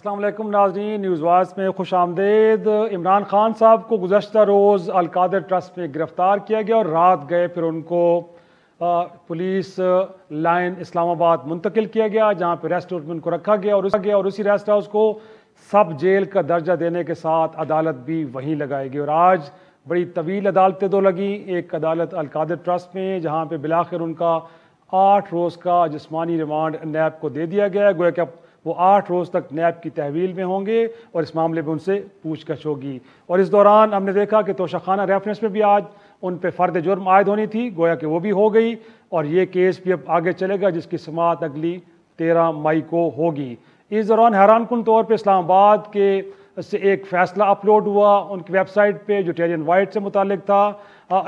अस्सलाम वालेकुम नाज़रीन, न्यूज़ वाइज में खुश आमदेद। इमरान खान साहब को गुज़श्ता रोज़ अलकादर ट्रस्ट में गिरफ़्तार किया गया और रात गए फिर उनको पुलिस लाइन इस्लामाबाद मुंतकिल किया गया, जहाँ पर रेस्ट हाउस में उनको रखा गया और उसी रेस्ट हाउस को सब जेल का दर्जा देने के साथ अदालत भी वहीं लगाई गई। और आज बड़ी तवील अदालतें दो लगी। एक अदालत अलकादर ट्रस्ट में, जहाँ पर बिलाखिर उनका 8 रोज़ का जिस्मानी रिमांड नैब को दे दिया गया। गोया कि वो 8 रोज़ तक नैब की तहवील में होंगे और इस मामले में उनसे पूछताछ होगी। और इस दौरान हमने देखा कि तोशाखाना रेफरेंस में भी आज उन पर फ़र्द जुर्म आयद होनी थी, गोया कि वो भी हो गई और ये केस भी अब आगे चलेगा, जिसकी समाअत अगली 13 मई को होगी। इस दौरान हैरानकुन तौर पर इस्लामाबाद के से एक फ़ैसला अपलोड हुआ उनकी वेबसाइट पे जो टेरियन वाइट से मुतालिक था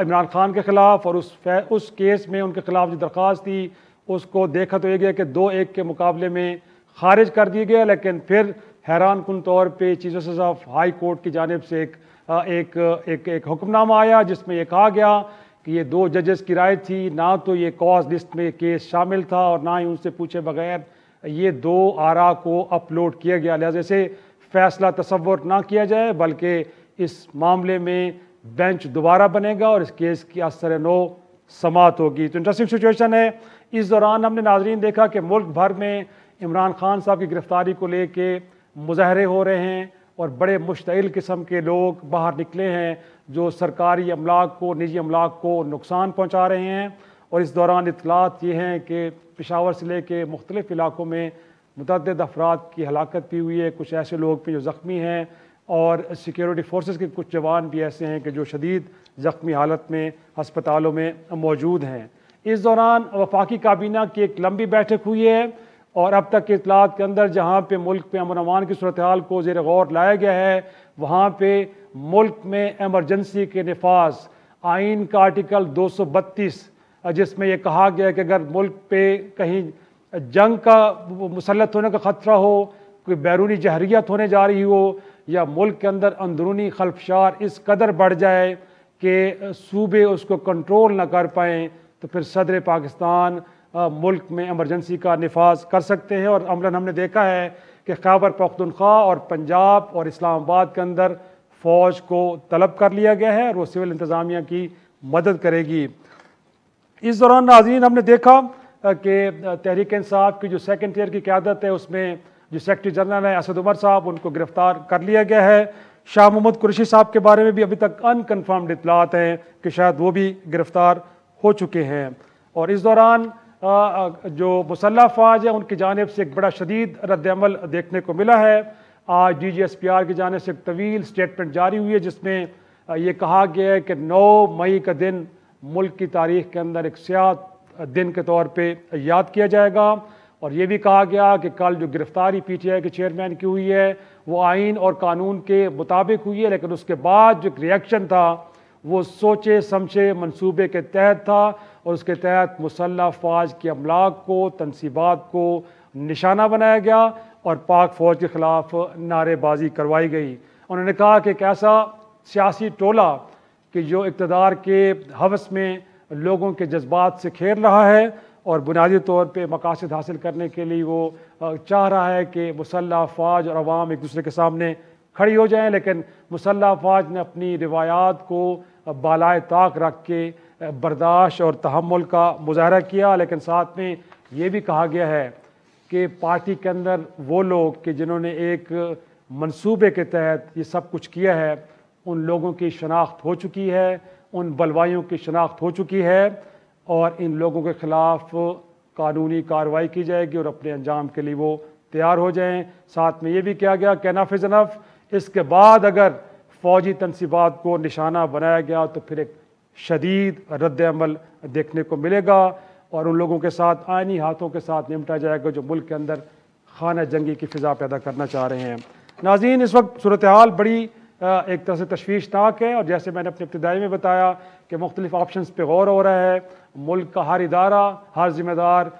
इमरान खान के ख़िलाफ़, और उस केस में उनके ख़िलाफ़ जो दरख्वास्त थी उसको देखा तो ये गया कि 2-1 के मुकाबले में खारिज कर दिया गया। लेकिन फिर हैरानकुन तौर पे chief justice of high court की जानिब से एक हुक्मनामा आया, जिसमें यह कहा गया कि ये 2 जजेस की राय थी, ना तो ये कॉज लिस्ट में केस शामिल था और ना ही उनसे पूछे बगैर ये 2 आरा को अपलोड किया गया। लिहाजा से फैसला तसव्वुर ना किया जाए, बल्कि इस मामले में बेंच दोबारा बनेगा और इस केस की असर नो समाअत होगी। तो इंटरेस्टिंग सिचुएशन है। इस दौरान हमने नाजरीन देखा कि मुल्क भर में इमरान खान साहब की गिरफ्तारी को लेके मुजाहरे हो रहे हैं और बड़े मुश्तइल किस्म के लोग बाहर निकले हैं जो सरकारी अमलाक को, निजी अमलाक को नुकसान पहुँचा रहे हैं। और इस दौरान इत्तलात ये हैं कि पेशावर से लेके मुख्तलिफ़ इलाकों में मुतअद्दिद अफराद की हलाकत भी हुई है, कुछ ऐसे लोग भी जो ज़ख्मी हैं और सिक्योरिटी फोर्सेस के कुछ जवान भी ऐसे हैं कि जो शदीद ज़ख्मी हालत में हस्पतालों में मौजूद हैं। इस दौरान वफाकी काबीना की एक लंबी बैठक हुई है और अब तक के इत्तलात के अंदर जहाँ पे मुल्क पे अमन अमान की सूरत हाल को ज़ेर गौर लाया गया है, वहाँ पे मुल्क में एमरजेंसी के नफाज आइन का आर्टिकल 232, जिसमें यह कहा गया है कि अगर मुल्क पे कहीं जंग का मुसल्लत होने का ख़तरा हो, कोई बैरूनी जहरियत होने जा रही हो या मुल्क के अंदर अंदरूनी खल्फशार इस कदर बढ़ जाए कि सूबे उसको कंट्रोल ना कर पाएँ, तो फिर सदर पाकिस्तान मुल्क में एमरजेंसी का नफाज कर सकते हैं। और अमलन हमने देखा है कि खैबर पख्तूनख्वा और पंजाब और इस्लामाबाद के अंदर फ़ौज को तलब कर लिया गया है और वो सिविल इंतज़ामिया की मदद करेगी। इस दौरान नाज़रीन हमने देखा कि तहरीक इंसाफ की जो सेकंड टियर की क़यादत है, उसमें जो सेक्रेटरी जनरल है असद उमर साहब, उनको गिरफ़्तार कर लिया गया है। शाह मोहम्मद कुरैशी साहब के बारे में भी अभी तक अनकन्फर्म्ड इत्तलात हैं कि शायद वो भी गिरफ़्तार हो चुके हैं। और इस दौरान जो मुसल्लह फ़ौज है उनकी जानिब से एक बड़ा शदीद रद्द-ए-अमल देखने को मिला है। आज DGSPR की जानिब से एक तवील स्टेटमेंट जारी हुई है, जिसमें ये कहा गया है कि 9 मई का दिन मुल्क की तारीख़ के अंदर एक स्याह दिन के तौर पे याद किया जाएगा। और ये भी कहा गया कि कल जो गिरफ्तारी PTI के चेयरमैन की हुई है वो आइन और कानून के मुताबिक हुई है, लेकिन उसके बाद जो रिएक्शन था वो सोचे समझे मंसूबे के तहत था और उसके तहत मुसल्लह फ़ौज के अमलाक को, तनसीबात को निशाना बनाया गया और पाक फ़ौज के ख़िलाफ़ नारेबाजी करवाई गई। उन्होंने कहा कि एक ऐसा सियासी टोला कि जो इक़्तिदार के हवस में लोगों के जज्बात से खेल रहा है और बुनियादी तौर पे मकासद हासिल करने के लिए वो चाह रहा है कि मुसल्लह फ़ौज और अवाम एक दूसरे के सामने खड़ी हो जाएं। लेकिन मुसल्लह फ़ौज ने अपनी रिवायात को बालाए ताक रख के बर्दाश्त और तहम्मुल का मुजाहरा किया। लेकिन साथ में ये भी कहा गया है कि पार्टी के अंदर वो लोग कि जिन्होंने एक मंसूबे के तहत ये सब कुछ किया है, उन लोगों की शनाख्त हो चुकी है, उन बलवाइयों की शनाख्त हो चुकी है और इन लोगों के ख़िलाफ़ कानूनी कार्रवाई की जाएगी और अपने अंजाम के लिए वो तैयार हो जाएं। साथ में ये भी किया गया कि एनफ इज़ एनफ, इसके बाद अगर फ़ौजी तनसीबात को निशाना बनाया गया तो फिर एक शदीद रद्द-ए-अमल देखने को मिलेगा और उन लोगों के साथ आइनी हाथों के साथ निपटा जाएगा जो मुल्क के अंदर खाना जंगी की फ़िज़ा पैदा करना चाह रहे हैं। नाज़रीन, इस वक्त सूरत हाल बड़ी एक तरह से तशवीशनाक है और जैसे मैंने अपने इब्तिदाई में बताया कि मुख्तलिफ़ ऑप्शंस पे गौर हो रहा है। मुल्क का हर इदारा, हर ज़िम्मेदार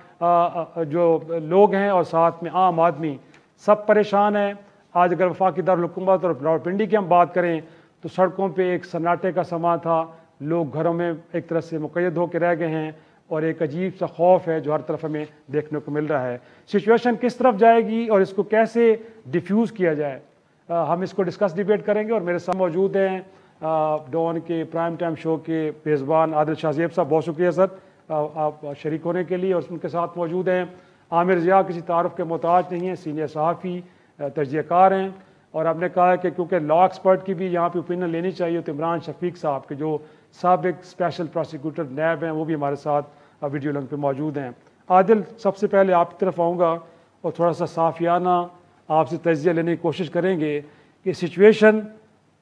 जो लोग हैं और साथ में आम आदमी सब परेशान है। आज अगर वफाकी दारुल हुकूमत और रावलपिंडी की हम बात करें तो सड़कों पे एक सन्नाटे का समा था, लोग घरों में एक तरह से मुक़य्यद होकर रह गए हैं और एक अजीब सा खौफ है जो हर तरफ हमें देखने को मिल रहा है। सिचुएशन किस तरफ जाएगी और इसको कैसे डिफ्यूज़ किया जाए, हम इसको डिस्कस डिबेट करेंगे। और मेरे साथ मौजूद हैं डॉन के प्राइम टाइम शो के मेज़बान आदिल शाहज़ेब साहब, बहुत शुक्रिया सर आप शरीक होने के लिए। और उनके साथ मौजूद हैं आमिर ज़िया, किसी तारुफ के मोहताज नहीं हैं, सीनियर सहाफ़ी तजज़ियाकार हैं। और आपने कहा कि क्योंकि लॉ एक्सपर्ट की भी यहाँ पे ओपिनियन लेनी चाहिए, तो इमरान शफीक साहब के जो साबिक स्पेशल प्रोसिक्यूटर नैब हैं वो भी हमारे साथ वीडियो लिंक पे मौजूद हैं। आदिल, सबसे पहले आपकी तरफ आऊँगा और थोड़ा सा साफियाना आपसे तजिया लेने की कोशिश करेंगे कि सिचुएशन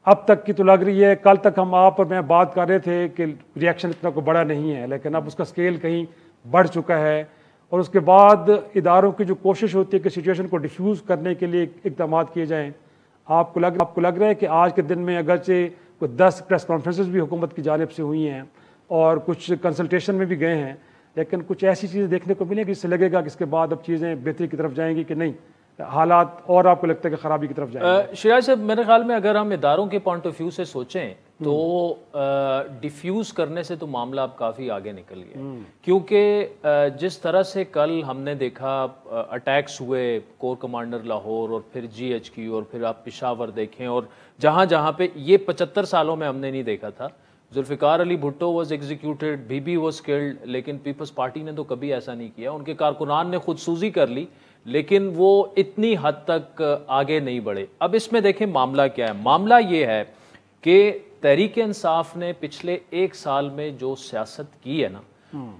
अब तक की तो लग रही है, कल तक हम आप और मैं बात कर रहे थे कि रिएक्शन इतना को बड़ा नहीं है, लेकिन अब उसका स्केल कहीं बढ़ चुका है। और उसके बाद इदारों की जो कोशिश होती है कि सिचुएशन को डिफ्यूज़ करने के लिए इक़दाम किए जाएँ, आपको लग रहा है कि आज के दिन में अगरचे कोई 10 प्रेस कॉन्फ्रेंसेस भी हुकूमत की जानिब से हुई हैं और कुछ कंसल्टेशन में भी गए हैं, लेकिन कुछ ऐसी चीज़ें देखने को मिलेंगी जिससे लगेगा कि इसके बाद अब चीज़ें बेहतरी की तरफ जाएंगी कि नहीं, हालात और आपको लगता है कि ख़राबी की तरफ जाएंगे? शिराज साहब, मेरे ख्याल में अगर हम इदारों के पॉइंट ऑफ व्यू से सोचें तो डिफ्यूज़ करने से तो मामला अब काफ़ी आगे निकल गया, क्योंकि जिस तरह से कल हमने देखा अटैक्स हुए कोर कमांडर लाहौर और फिर GHQ और फिर आप पेशावर देखें, और जहाँ जहाँ पे ये 75 सालों में हमने नहीं देखा था। Zulfikar Ali Bhutto was executed, Bibi was killed, लेकिन पीपल्स पार्टी ने तो कभी ऐसा नहीं किया। उनके कारकुनान ने खुदसूजी कर ली, लेकिन वो इतनी हद तक आगे नहीं बढ़े। अब इसमें देखें मामला क्या है। मामला ये है कि तहरीक इंसाफ ने पिछले 1 साल में जो सियासत की है ना,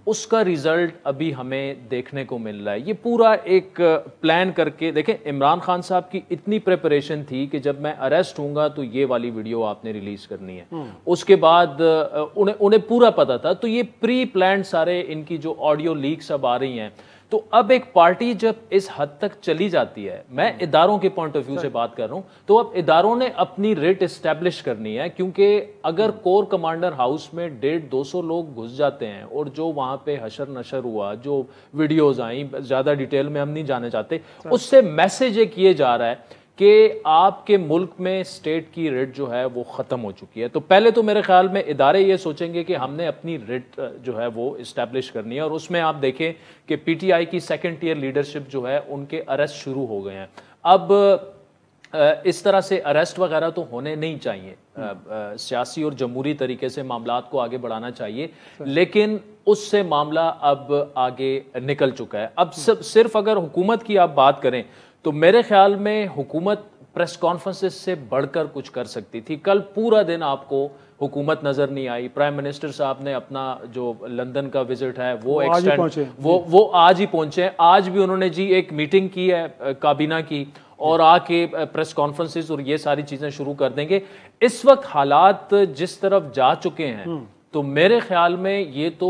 उसका रिजल्ट अभी हमें देखने को मिल रहा है। ये पूरा एक प्लान करके देखें, इमरान खान साहब की इतनी प्रिपरेशन थी कि जब मैं अरेस्ट हूँगा तो ये वाली वीडियो आपने रिलीज करनी है। उसके बाद उन्हें पूरा पता था, तो ये प्री प्लान सारे इनकी जो ऑडियो लीक्स अब आ रही हैं। तो अब एक पार्टी जब इस हद तक चली जाती है, मैं इदारों के पॉइंट ऑफ व्यू से बात कर रहा हूं, तो अब इदारों ने अपनी रेट इस्टेब्लिश करनी है, क्योंकि अगर कोर कमांडर हाउस में 150-200 लोग घुस जाते हैं और जो वहां पे हशर नशर हुआ, जो वीडियोज आई, ज्यादा डिटेल में हम नहीं जाने चाहते, उससे मैसेज ये किए जा रहा है कि आपके मुल्क में स्टेट की रेट जो है वो ख़त्म हो चुकी है। तो पहले तो मेरे ख्याल में इदारे ये सोचेंगे कि हमने अपनी रेट जो है वो इस्टेब्लिश करनी है, और उसमें आप देखें कि PTI की सेकंड टियर लीडरशिप जो है उनके अरेस्ट शुरू हो गए हैं। अब इस तरह से अरेस्ट वगैरह तो होने नहीं चाहिए, सियासी और जमहूरी तरीके से मामलात को आगे बढ़ाना चाहिए, लेकिन उससे मामला अब आगे निकल चुका है। अब सिर्फ अगर हुकूमत की आप बात करें तो मेरे ख्याल में हुकूमत प्रेस कॉन्फ्रेंसेस से बढ़कर कुछ कर सकती थी। कल पूरा दिन आपको हुकूमत नजर नहीं आई। प्राइम मिनिस्टर साहब ने अपना जो लंदन का विजिट है वो एक्सटेंड, वो आज ही पहुंचे। आज भी उन्होंने जी एक मीटिंग की है काबीना की, और आके प्रेस कॉन्फ्रेंसेस और ये सारी चीजें शुरू कर देंगे। इस वक्त हालात जिस तरफ जा चुके हैं, तो मेरे ख्याल में ये तो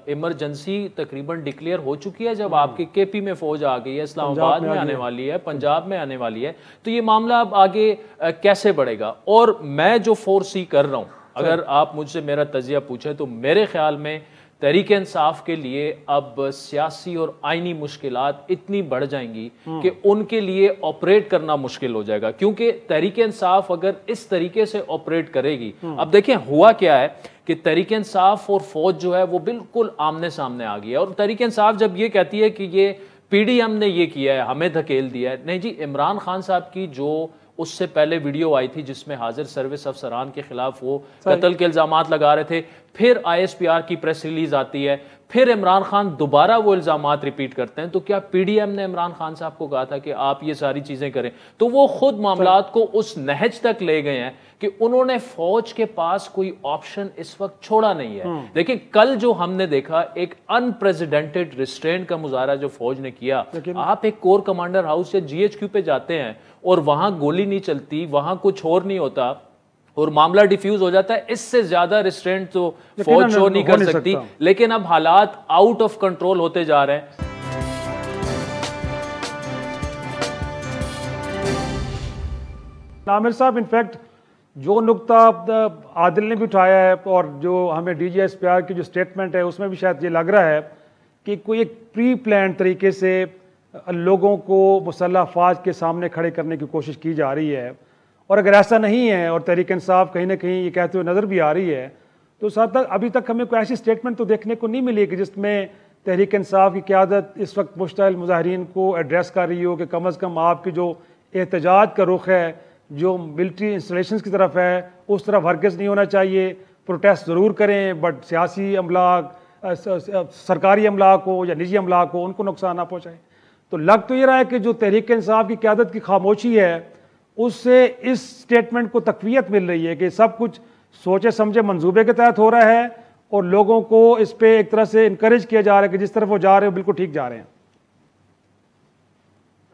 इमरजेंसी तकरीबन डिक्लेयर हो चुकी है। जब आपके KP में फौज आ गई है, इस्लामाबाद में आने वाली है, पंजाब में आने वाली है, तो ये मामला अब आगे कैसे बढ़ेगा। और मैं जो फोरसी कर रहा हूं, अगर आप मुझसे मेरा तजिया पूछे, तो मेरे ख्याल में तहरीक इंसाफ के लिए अब सियासी और आईनी मुश्किलात इतनी बढ़ जाएंगी कि उनके लिए ऑपरेट करना मुश्किल हो जाएगा, क्योंकि तहरीक इंसाफ अगर इस तरीके से ऑपरेट करेगी, अब देखें हुआ क्या है कि तहरीक इंसाफ और फौज जो है वो बिल्कुल आमने सामने आ गई है। और तहरीक इंसाफ जब ये कहती है कि ये PDM ने ये किया है, हमें धकेल दिया है, नहीं जी, इमरान खान साहब की जो उससे पहले वीडियो आई थी जिसमें हाजिर सर्विस अफसरान के खिलाफ वो कत्ल के इल्जामात लगा रहे थे, फिर ISPR की प्रेस रिलीज आती है, फिर इमरान खान दोबारा वो इल्जामात रिपीट करते हैं, तो क्या PDM ने इमरान खान साहब को कहा था कि आप ये सारी चीजें करें? तो वो खुद मामलात को उस नहज तक ले गए हैं कि उन्होंने फौज के पास कोई ऑप्शन इस वक्त छोड़ा नहीं है। देखिए कल जो हमने देखा, एक अनप्रेसिडेंटेड रिस्ट्रेंट का मुजाहरा जो फौज ने किया। आप एक कोर कमांडर हाउस या GHQ पे जाते हैं और वहां गोली नहीं चलती, वहां कुछ और नहीं होता और मामला डिफ्यूज हो जाता है, इससे ज्यादा रिस्ट्रेंट तो फौज शो नहीं कर सकती। लेकिन अब हालात आउट ऑफ कंट्रोल होते जा रहे हैं। आमिर साहब, इनफैक्ट जो नुक्ता आदिल ने भी उठाया है और जो हमें DGSPR की जो स्टेटमेंट है उसमें भी शायद ये लग रहा है कि कोई एक प्री प्लान तरीके से लोगों को मुसल्लह अफवाज के सामने खड़े करने की कोशिश की जा रही है। और अगर ऐसा नहीं है और तहरीक इंसाफ कहीं ना कहीं ये कहते हुए नज़र भी आ रही है, तो साथ तक अभी तक हमें कोई ऐसी स्टेटमेंट तो देखने को नहीं मिली कि जिसमें तहरीक इंसाफ की क़यादत इस वक्त मुश्तइल मुजाहिरीन को एड्रेस कर रही हो कि कम अज़ कम आपकी जो एहतजाज का रुख है, जो मिलिट्री इंस्टॉलेशन की तरफ है, उस तरफ हरगिज़ नहीं होना चाहिए। प्रोटेस्ट ज़रूर करें बट सियासी अमला, सरकारी अमला को या निजी अमला को उनको नुकसान ना पहुँचाएँ। तो लग तो ये रहा है कि जो तहरीक इंसाफ की क़यादत की खामोशी है उससे इस स्टेटमेंट को तक़वियत मिल रही है कि सब कुछ सोचे समझे मंसूबे के तहत हो रहा है और लोगों को इस पे एक तरह से इनकरेज किया जा रहा है कि जिस तरफ वो जा रहे हो बिल्कुल ठीक जा रहे हैं।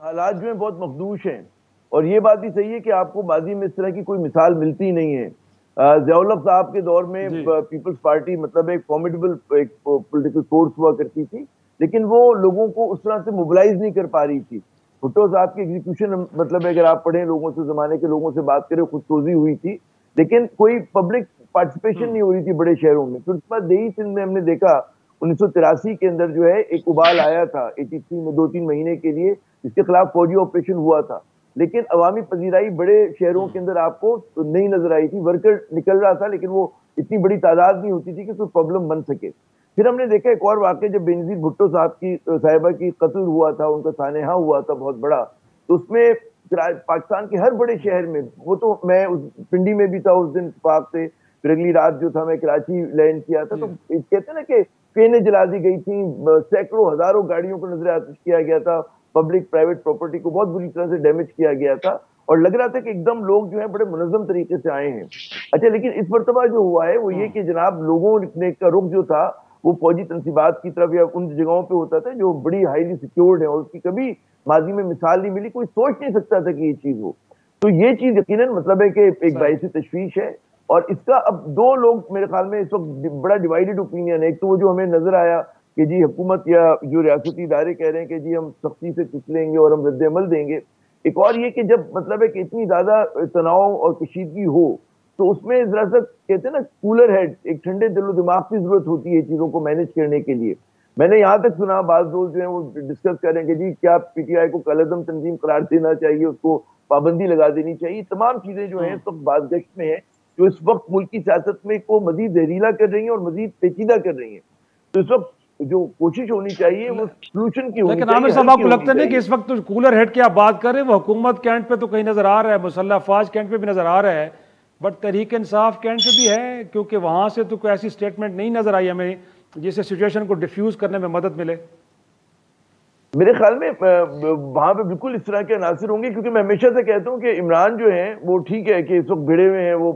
हालात जो है बहुत मखदूश हैं और ये बात भी सही है कि आपको माजी में इस तरह की कोई मिसाल मिलती नहीं है। ज़ियाउल हक साहब के दौर में पीपल्स पार्टी मतलब एक फॉर्मिडेबल एक पॉलिटिकल फोर्स हुआ करती थी, लेकिन वो लोगों को उस तरह से मोबिलाइज नहीं कर पा रही थी। भुट्टो साहब की एग्जीक्यूशन मतलब अगर आप पढ़ें, लोगों से, जमाने के लोगों से बात करें, खुदसोजी हुई थी, लेकिन कोई पब्लिक पार्टिसिपेशन नहीं हो रही थी बड़े शहरों में। फिर उसके बाद देही सिंध में हमने देखा 1983 के अंदर जो है एक उबाल आया था 83 में 2-3 महीने के लिए, जिसके खिलाफ फौजी ऑपरेशन हुआ था, लेकिन अवामी पजीराई बड़े शहरों के अंदर आपको नहीं नजर आई थी। वर्कर निकल रहा था लेकिन वो इतनी बड़ी तादाद नहीं होती थी कि कोई प्रॉब्लम बन सके। फिर हमने देखा एक और वाकया, जब बेनजीर भुट्टो साहिबा की कत्ल हुआ था, उनका सानेहा हुआ था बहुत बड़ा, तो उसमें पाकिस्तान के हर बड़े शहर में, वो तो मैं उस पिंडी में भी था उस दिन इत्तेफाक से, फिर अगली रात जो था मैं कराची लैंड किया था, तो कहते हैं ना कि ट्रेनें जला दी गई थी, सैकड़ों हजारों गाड़ियों को नजर आतिश किया गया था, पब्लिक प्राइवेट प्रॉपर्टी को बहुत बुरी तरह से डैमेज किया गया था और लग रहा था कि एकदम लोग जो है बड़े मुनज़्ज़म तरीके से आए हैं। अच्छा, लेकिन इस मरतबा जो हुआ है वो ये कि जनाब लोगों ने का रुख जो था वो फौजी तंसीबात की तरफ या उन जगहों पे होता था जो बड़ी हाईली सिक्योर्ड है और उसकी कभी माजी में मिसाल नहीं मिली, कोई सोच नहीं सकता था कि ये चीज हो। तो ये चीज यकीनन मतलब है कि एक बाइसी तशवीश है और इसका अब दो लोग मेरे ख्याल में इस वक्त बड़ा डिवाइडेड ओपिनियन है। एक तो वो जो हमें नजर आया कि जी हुकूमत या जो रियासती इदारे कह रहे हैं कि जी हम सख्ती से कुछ लेंगे और हम रद्द-ए-अमल देंगे। एक और ये कि जब मतलब है कि इतनी ज्यादा तनाव और कशीदगी हो तो उसमें जरा सा कहते हैं ना कूलर हेड, एक ठंडे दिलो दिमाग की जरूरत होती है चीजों को मैनेज करने के लिए। मैंने यहाँ तक सुना बाज लोग जो है वो डिस्कस कर रहे हैं कि जी क्या पीटीआई को कलअज़म तंजीम करार देना चाहिए, उसको पाबंदी लगा देनी चाहिए। तमाम चीजें जो है इस वक्त बाज़गश्त में है जो इस वक्त मुल्क की सियासत में को मजीद जहरीला कर रही है और मजीद पेचीदा कर रही है। तो इस वक्त जो कोशिश होनी चाहिए वो सोल्यूशन की होनी चाहिए। लेकिन आमिर साहब आपको लगता नहीं कि इस वक्त कूलर हेड की आप बात कर रहे हैं वो हुकूमत कैंट पे तो कहीं नजर आ रहा है, मुसल्लह अफवाज कैंट पे भी नजर आ रहा है, बट तहरीक इंसाफ कैंट पे भी है, क्योंकि वहां से तो कोई ऐसी स्टेटमेंट नहीं नजर आई हमें जिससे सिचुएशन को डिफ्यूज करने में मदद मिले। मेरे ख्याल में वहां पे बिल्कुल इस तरह के अनासर होंगे, क्योंकि मैं हमेशा से कहता हूं कि इमरान जो है वो ठीक है कि इस वक्त भिड़े हुए हैं, वो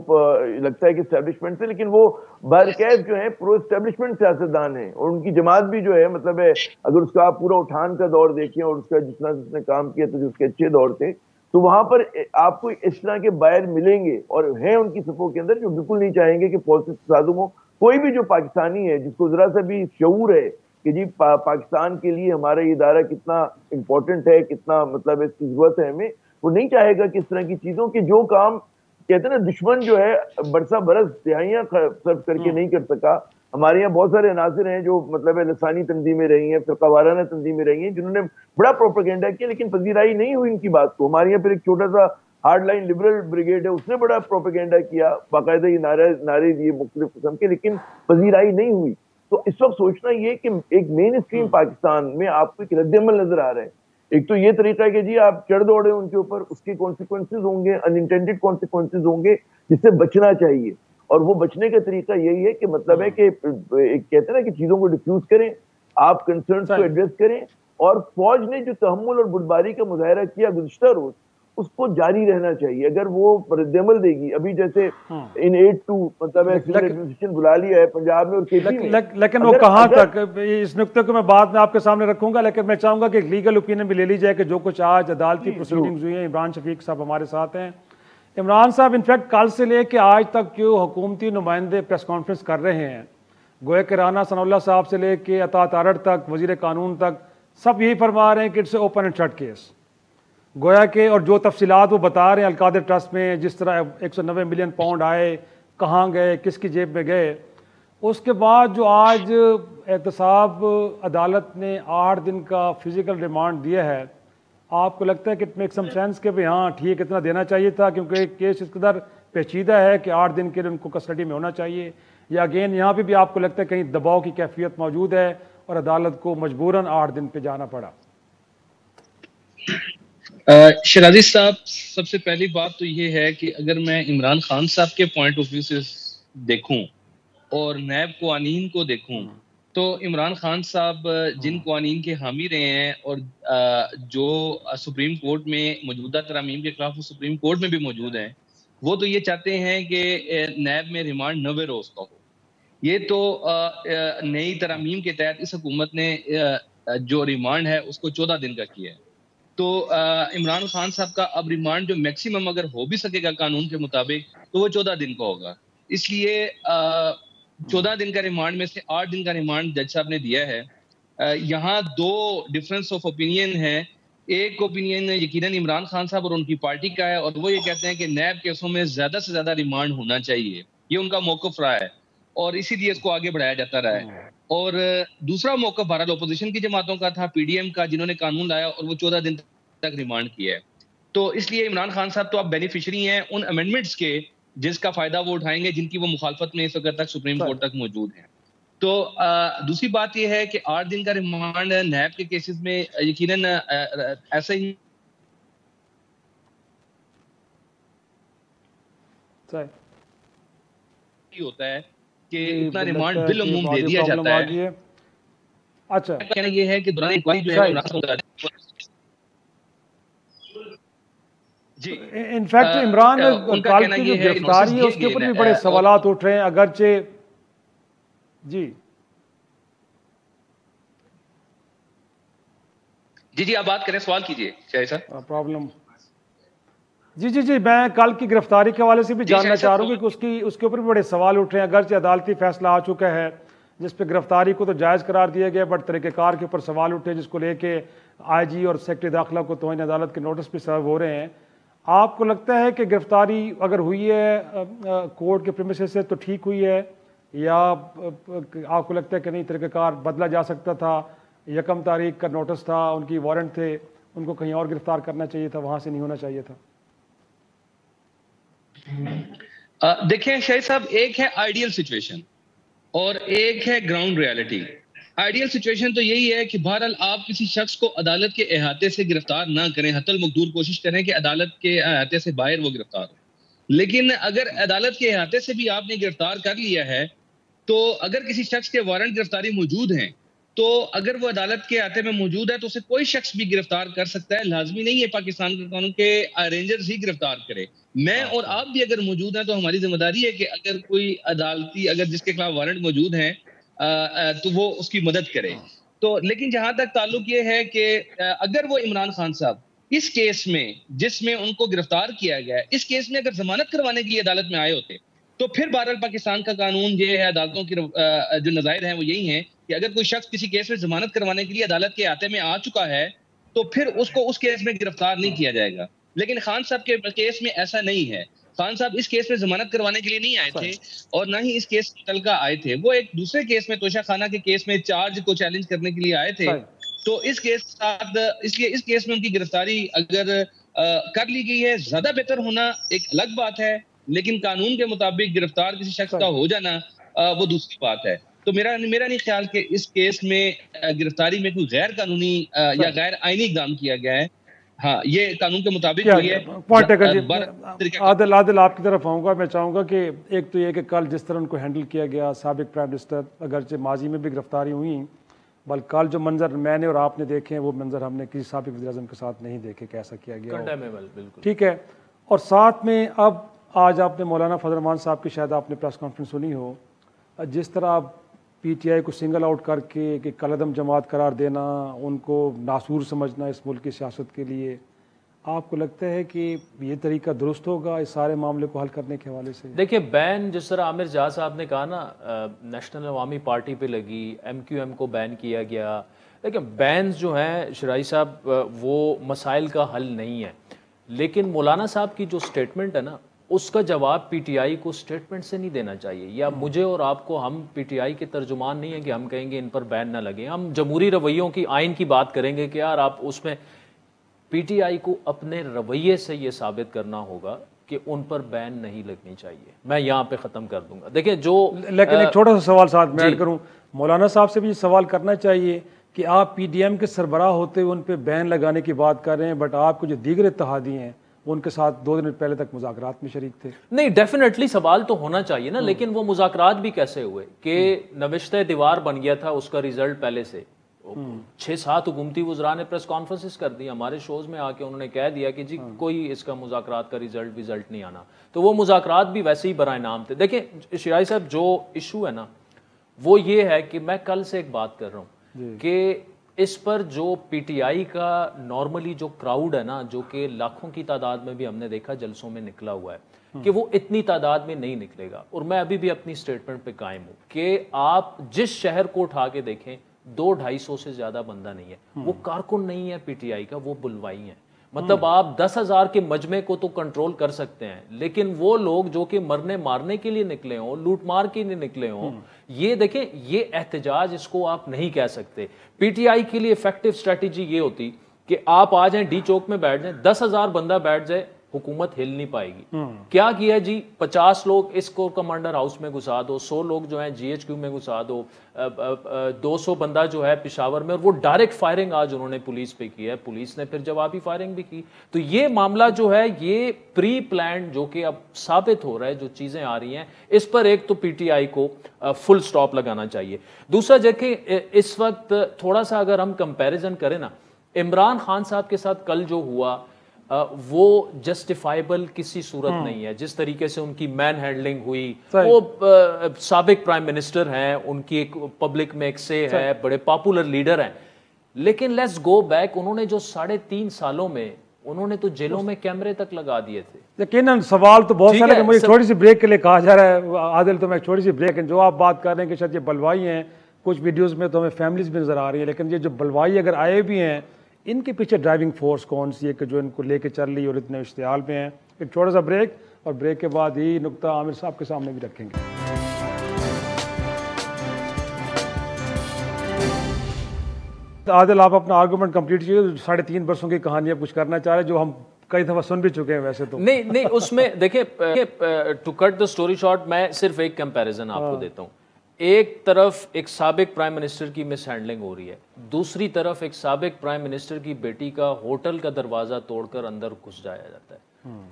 लगता है कि एस्टेब्लिशमेंट से, लेकिन वो बारकैद जो है प्रो एस्टेब्लिशमेंट सियासतदान है और उनकी जमात भी जो है मतलब है, अगर उसका आप पूरा उठान का दौर देखें और उसका जितना जिसने काम किया तो जो उसके अच्छे दौर थे, तो वहां पर आपको इस तरह के बायर मिलेंगे और हैं उनकी सफों के अंदर जो बिल्कुल नहीं चाहेंगे कि फौज से तसादुम हो। कोई भी जो पाकिस्तानी है जिसको जरा सा भी शऊर है कि जी पाकिस्तान के लिए हमारा ये इदारा कितना इंपॉर्टेंट है, कितना मतलब इसकी जरूरत है हमें, वो नहीं चाहेगा कि इस तरह की चीजों के जो काम कहते हैं ना दुश्मन जो है बरसा बरस तिहाइयां सर्व करके नहीं कर सका। हमारे यहाँ बहुत सारे अनासिर हैं जो मतलब लसानी तंजीमें रही हैं, फिरकावाराना तंजीमें रही हैं जिन्होंने बड़ा प्रोपेगेंडा किया, लेकिन पजीराई नहीं हुई इनकी बात को। हमारे यहाँ फिर एक छोटा सा हार्ड लाइन लिबरल ब्रिगेड है, उसने बड़ा प्रोपेगेंडा किया, बाकायदा ये नारे दिए मुख्तलिफ किस्म के, लेकिन पजीराई नहीं हुई। तो इस वक्त सोचना ये कि एक मेन स्ट्रीम पाकिस्तान में आपको एक रद्द-ए-अमल नजर आ रहा है। एक तो ये तरीका है कि जी आप चढ़ दौड़े उनके ऊपर, उसके कॉन्सिक्वेंसेज होंगे, अनइंटेंडेड कॉन्सिक्वेंसेज होंगे जिससे बचना चाहिए, और वो बचने का तरीका यही है कि मतलब है कि कहते हैं ना कि चीजों को डिफ्यूज करें, आप कंसर्न्स को एड्रेस करें, और फौज ने जो तहम्मुल और बुर्दबारी का मुजाहरा किया गुज़िश्ता रोज उसको जारी रहना चाहिए। अगर वो रद्द-ए-अमल देगी, अभी जैसे इन 8-2 मतलब एडमिनिस्ट्रेशन बुला लिया है पंजाब में और केपी में, लेकिन वो कहाँ तक, इस नुक्ते को मैं बाद में आपके सामने रखूंगा, लेकिन मैं चाहूंगा कि लीगल ओपिनियन भी ले ली जाए कि जो कुछ आज अदालती प्रोसीडिंग्स हुई हैं। इमरान शफीक साहब हमारे साथ हैं। इमरान साहब, इनफैक्ट कल से लेके आज तक जो हुकूमती नुमाइंदे प्रेस कॉन्फ्रेंस कर रहे हैं, गोया के राना सनाउल्लाह साहब से लेके अता तारड़ तक, वजीर कानून तक, सब यही फरमा रहे हैं कि it's open and shut case. गोया के और जो तफसीलात वो बता रहे हैं अलकादर ट्रस्ट में जिस तरह 190 मिलियन पाउंड आए, कहाँ गए, किसकी जेब में गए, उसके बाद जो आज एहतसाब अदालत ने 8 दिन का फिजिकल रिमांड दिया है, आपको लगता है कि इट मेक सम सेंस कि भाई हाँ ठीक इतना देना चाहिए था, क्योंकि केस इस कदर पेचीदा है कि 8 दिन के लिए उनको कस्टडी में होना चाहिए, या अगेन यहाँ पे भी आपको लगता है कहीं दबाव की कैफियत मौजूद है और अदालत को मजबूरन 8 दिन पे जाना पड़ा? शराजी साहब, सबसे पहली बात तो ये है कि अगर मैं इमरान खान साहब के पॉइंट ऑफ व्यू से देखूं और नैब कवानीन को देखूं, तो इमरान खान साहब जिन कवानीन के हामी रहे हैं और जो सुप्रीम कोर्ट में मौजूदा तरामीम के खिलाफ सुप्रीम कोर्ट में भी मौजूद हैं, वो तो ये चाहते हैं कि नैब में रिमांड 90 रोज का हो। ये तो नई तरामीम के तहत इस हुकूमत ने जो रिमांड है उसको 14 दिन का किया है। तो इमरान खान साहब का अब रिमांड जो मैक्सिमम अगर हो भी सकेगा कानून के मुताबिक, तो वो 14 दिन का होगा। इसलिए 14 दिन का रिमांड में से 8 दिन का रिमांड जज साहब ने दिया है। यहाँ 2 डिफरेंस ऑफ ओपिनियन है। एक ओपिनियन यकीनन इमरान खान साहब और उनकी पार्टी का है, और वो ये कहते हैं कि नैब केसों में ज्यादा से ज्यादा रिमांड होना चाहिए। ये उनका मौकफ रहा है और इसीलिए इसको आगे बढ़ाया जाता रहा है। और दूसरा मौकफ बहरहाल अपोजिशन की जमातों का था, पीडीएम का, जिन्होंने कानून लाया और वो 14 दिन तक रिमांड किया है। तो इसलिए इमरान खान साहब तो अब बेनिफिशियरी हैं उन अमेंडमेंट्स के जिसका फायदा वो उठाएंगे, जिनकी वो मुखालफत में इस वक्त तक सुप्रीम कोर्ट तक मौजूद है। तो दूसरी बात यह है कि 8 दिन का रिमांड नैब के केसेस में यकीनन ऐसा ही होता है कि इतना रिमांड बिल उमूम दे दिया जाता है। अच्छा, कहना यह है कि दौरान इंक्वायरी जो है जी, इनफैक्ट इमरान काल की जो गिरफ्तारी है उसके ऊपर भी बड़े सवालात उठ रहे हैं, अगरचे जी जी जी आप बात करें, सवाल कीजिए शायद साहब। प्रॉब्लम जी जी जी मैं कल की गिरफ्तारी के हवाले से भी जानना चाह रहा हूँ कि उसके ऊपर भी बड़े सवाल उठ रहे हैं। अगरचे अदालती फैसला आ चुका है जिस पे गिरफ्तारी को तो जायज़ करार दिया गया, बट तरीक़ेकार के ऊपर सवाल उठे जिसको लेके आईजी और सेक्रेटरी दाखिला को तौहीन अदालत के नोटिस भी सर्व हो रहे हैं। आपको लगता है कि गिरफ्तारी अगर हुई है कोर्ट के प्रीमिसेस से तो ठीक हुई है, या आपको लगता है कि नहीं तरीक़ेकार बदला जा सकता था? 1 तारीख का नोटिस था, उनकी वारंट थे, उनको कहीं और गिरफ्तार करना चाहिए था, वहां से नहीं होना चाहिए था? देखिए शाहिद साहब, एक है आइडियल सिचुएशन और एक है ग्राउंड रियलिटी। आइडियल सिचुएशन तो यही है कि बहरहाल आप किसी शख्स को अदालत के अहाते से गिरफ्तार ना करें, हतल मकदूर कोशिश करें कि अदालत के अहाते से बाहर वो गिरफ्तार हो। लेकिन अगर अदालत के अहाते से भी आपने गिरफ्तार कर लिया है, तो अगर किसी शख्स के वारंट गिरफ्तारी मौजूद हैं, तो अगर वो अदालत के अहाते में मौजूद है तो उसे कोई शख्स भी गिरफ्तार कर सकता है। लाजमी नहीं है पाकिस्तान के कानून के रेंजर्स ही गिरफ्तार करे। मैं और आप भी अगर मौजूद हैं तो हमारी जिम्मेदारी है कि अगर कोई अदालती अगर जिसके खिलाफ वारंट मौजूद हैं तो वो उसकी मदद करे। तो लेकिन जहां तक ताल्लुक ये है कि अगर वो इमरान खान साहब इस केस में जिसमें उनको गिरफ्तार किया गया है, इस केस में अगर जमानत करवाने के लिए अदालत में आए होते, तो फिर बहरहाल पाकिस्तान का कानून ये है, अदालतों की जो नज़ायर हैं वो यही हैं कि अगर कोई शख्स किसी केस में जमानत करवाने के लिए अदालत के अहाते में आ चुका है तो फिर उसको उस केस में गिरफ्तार नहीं किया जाएगा। लेकिन खान साहब के केस में ऐसा नहीं है। खान साहब इस केस में जमानत करवाने के लिए नहीं आए थे और ना ही इस केस में तलका आए थे। वो एक दूसरे केस में, तोशा खाना के केस में चार्ज को चैलेंज करने के लिए आए थे। तो इस केस के साथ इसलिए इस केस में उनकी गिरफ्तारी अगर कर ली गई है, ज्यादा बेहतर होना एक अलग बात है, लेकिन कानून के मुताबिक गिरफ्तार किसी शख्स का हो जाना वो दूसरी बात है। तो मेरा नहीं ख्याल कि इस केस में गिरफ्तारी में कोई गैर कानूनी या गैर आईनी इकदाम किया गया है। हाँ, ये कानून के मुताबिक हुई है। आदिल आपकी तरफ आऊँगा। मैं चाहूँगा कि एक तो ये कि कल जिस तरह उनको हैंडल किया गया, साबिक प्राइम मिनिस्टर, अगरचे माजी में भी गिरफ्तारी हुई, बल्कि कल जो मंजर मैंने और आपने देखे हैं वो मंजर हमने किसी साबिक वज़ीर-ए-आज़म के साथ नहीं देखे कि ऐसा किया गया। ठीक है। और साथ में अब आज आपने मौलाना फजल रहमान साहब की शायद आपने प्रेस कॉन्फ्रेंस सुनी हो, जिस तरह आप पीटीआई को सिंगल आउट करके कि कलअदम जमात करार देना, उनको नासूर समझना इस मुल्क की सियासत के लिए, आपको लगता है कि ये तरीका दुरुस्त होगा इस सारे मामले को हल करने के हवाले से? देखिए, बैन जिस तरह आमिर जहा साहब ने कहा ना, नेशनल अवामी पार्टी पे लगी, MQM को बैन किया गया। देखिए, बैन जो हैं शराई साहब वो मसाइल का हल नहीं है, लेकिन मौलाना साहब की जो स्टेटमेंट है ना, उसका जवाब पीटीआई को स्टेटमेंट से नहीं देना चाहिए, या मुझे और आपको, हम पीटीआई के तर्जुमान नहीं है कि हम कहेंगे इन पर बैन ना लगे। हम जमहूरी रवैयों की आइन की बात करेंगे कि यार आप उसमें पीटीआई को अपने रवैये से ये साबित करना होगा कि उन पर बैन नहीं लगनी चाहिए। मैं यहाँ पे ख़त्म कर दूंगा। देखिए जो लेकिन एक छोटा सा सवाल साथ में ऐड करूँ, मौलाना साहब से भी सवाल करना चाहिए कि आप पीडीएम के सरबराह होते हुए उन पर बैन लगाने की बात कर रहे हैं, बट आपको जो दीगर इत्तेहादी हैं उनके साथ 2 दिन पहले तक मुज़ाकरात में शरीक थे। नहीं, डेफिनेटली सवाल तो होना चाहिए ना, लेकिन वो मुज़ाकरात भी कैसे हुए कि नविश्ते दीवार बन गया था, उसका रिजल्ट पहले से 6-7 हुकूमती वज़रा ने प्रेस कॉन्फ्रेंसिस कर दी, हमारे शोज में आके उन्होंने कह दिया कि जी कोई इसका मुज़ाकरात का रिजल्ट नहीं आना। तो वो मुज़ाकरात भी वैसे ही बराए नाम थे। देखिए शिराई साहब, जो इशू है ना वो ये है कि मैं कल से एक बात कर रहा हूँ कि इस पर जो पीटीआई का नॉर्मली जो क्राउड है ना, जो कि लाखों की तादाद में भी हमने देखा जलसों में निकला हुआ है, कि वो इतनी तादाद में नहीं निकलेगा। और मैं अभी भी अपनी स्टेटमेंट पे कायम हूँ कि आप जिस शहर को उठा के देखें 200-250 से ज्यादा बंदा नहीं है, वो कारकुन नहीं है पीटीआई का, वो बुलवाई है। मतलब आप 10,000 के मजमे को तो कंट्रोल कर सकते हैं, लेकिन वो लोग जो कि मरने मारने के लिए निकले हों, लूट मार के लिए निकले हों, ये देखें, ये एहतजाज इसको आप नहीं कह सकते। पीटीआई के लिए इफेक्टिव स्ट्रेटेजी ये होती कि आप आ जाएं डी चौक में बैठ जाएं, 10,000 बंदा बैठ जाए, हुकूमत हिल नहीं पाएगी। क्या किया जी, 50 लोग इस कोर कमांडर हाउस में घुसा दो, 100 लोग जो है जीएचक्यू में घुसा दो, 200 बंदा जो है पिशावर में, और वो डायरेक्ट फायरिंग आज उन्होंने पुलिस पे की है, पुलिस ने फिर जवाबी फायरिंग भी की। तो ये मामला जो है ये प्री प्लान जो कि अब साबित हो रहा है, जो चीजें आ रही हैं, इस पर एक तो पीटीआई को फुल स्टॉप लगाना चाहिए। दूसरा देखिए, इस वक्त थोड़ा सा अगर हम कंपैरिजन करें ना, इमरान खान साहब के साथ कल जो हुआ वो जस्टिफाइबल किसी सूरत नहीं है। जिस तरीके से उनकी मैन हैंडलिंग हुई, वो साबिक प्राइम मिनिस्टर हैं, उनकी एक पब्लिक में एक से है, बड़े पॉपुलर लीडर हैं, लेकिन लेट्स गो बैक, उन्होंने जो 3.5 सालों में उन्होंने तो जेलों में कैमरे तक लगा दिए थे। लेकिन सवाल तो बहुत सारे, मुझे छोटी सी ब्रेक के लिए कहा जा रहा है आदिल, तो मैं छोटी सी ब्रेक, जो आप बात कर रहे हैं कि शायद ये बलवाई हैं, कुछ वीडियोस में तो हमें फैमिलीज भी नजर आ रही है, लेकिन ये जो बलवाई अगर आए भी हैं, इनके पीछे ड्राइविंग फोर्स कौन सी है कि जो इनको लेके चल रही है और इतने इश्तियाल में है। एक छोटा सा ब्रेक, और ब्रेक के बाद ही नुक्ता आमिर साहब के सामने भी रखेंगे। आदिल, आप अपना आर्गूमेंट कंप्लीट कीजिए। 3.5 बरसों की कहानी आप कुछ करना चाह रहे हैं, जो हम कई दफा सुन भी चुके हैं वैसे तो। नहीं, उसमें देखिए, to cut the story short, मैं सिर्फ एक कंपैरिजन आपको देता हूँ। एक तरफ एक साबिक प्राइम मिनिस्टर की मिस हैंडलिंग हो रही है, दूसरी तरफ एक साबिक प्राइम मिनिस्टर की बेटी का होटल का दरवाजा तोड़कर अंदर घुस जाया जाता है।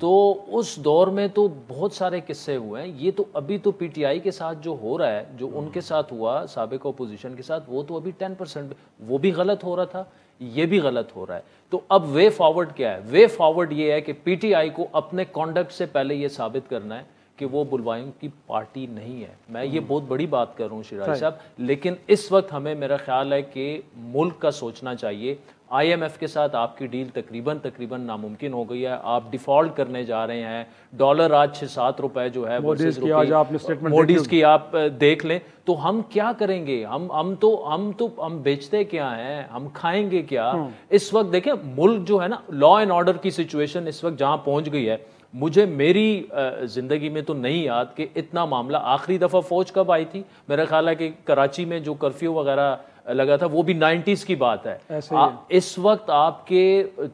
तो उस दौर में तो बहुत सारे किस्से हुए हैं। ये तो अभी तो पीटीआई के साथ जो हो रहा है, जो उनके साथ हुआ साबिक अपोजिशन के साथ, वो तो अभी 10%, वो भी गलत हो रहा था, ये भी गलत हो रहा है। तो अब वे फॉरवर्ड क्या है? वे फॉरवर्ड ये है कि पीटीआई को अपने कॉन्डक्ट से पहले ये साबित करना है कि वो बुलवाइयों की पार्टी नहीं है। मैं ये बहुत बड़ी बात कर रहा हूँ शिराज साहब, लेकिन इस वक्त हमें, मेरा ख्याल है कि मुल्क का सोचना चाहिए। आईएमएफ के साथ आपकी डील तकरीबन नामुमकिन हो गई है, आप डिफॉल्ट करने जा रहे हैं। डॉलर आज 6-7 रुपए जो है, मोडीज की आप देख लें, तो हम क्या करेंगे? हम बेचते क्या हैं, हम खाएंगे क्या? इस वक्त देखें, मुल्क जो है ना, लॉ एंड ऑर्डर की सिचुएशन इस वक्त जहां पहुंच गई है, मुझे मेरी जिंदगी में तो नहीं याद कि इतना मामला, आखिरी दफा फौज कब आई थी, मेरा ख्याल है कि कराची में जो कर्फ्यू वगैरह लगा था वो भी 90s की बात है। इस वक्त आपके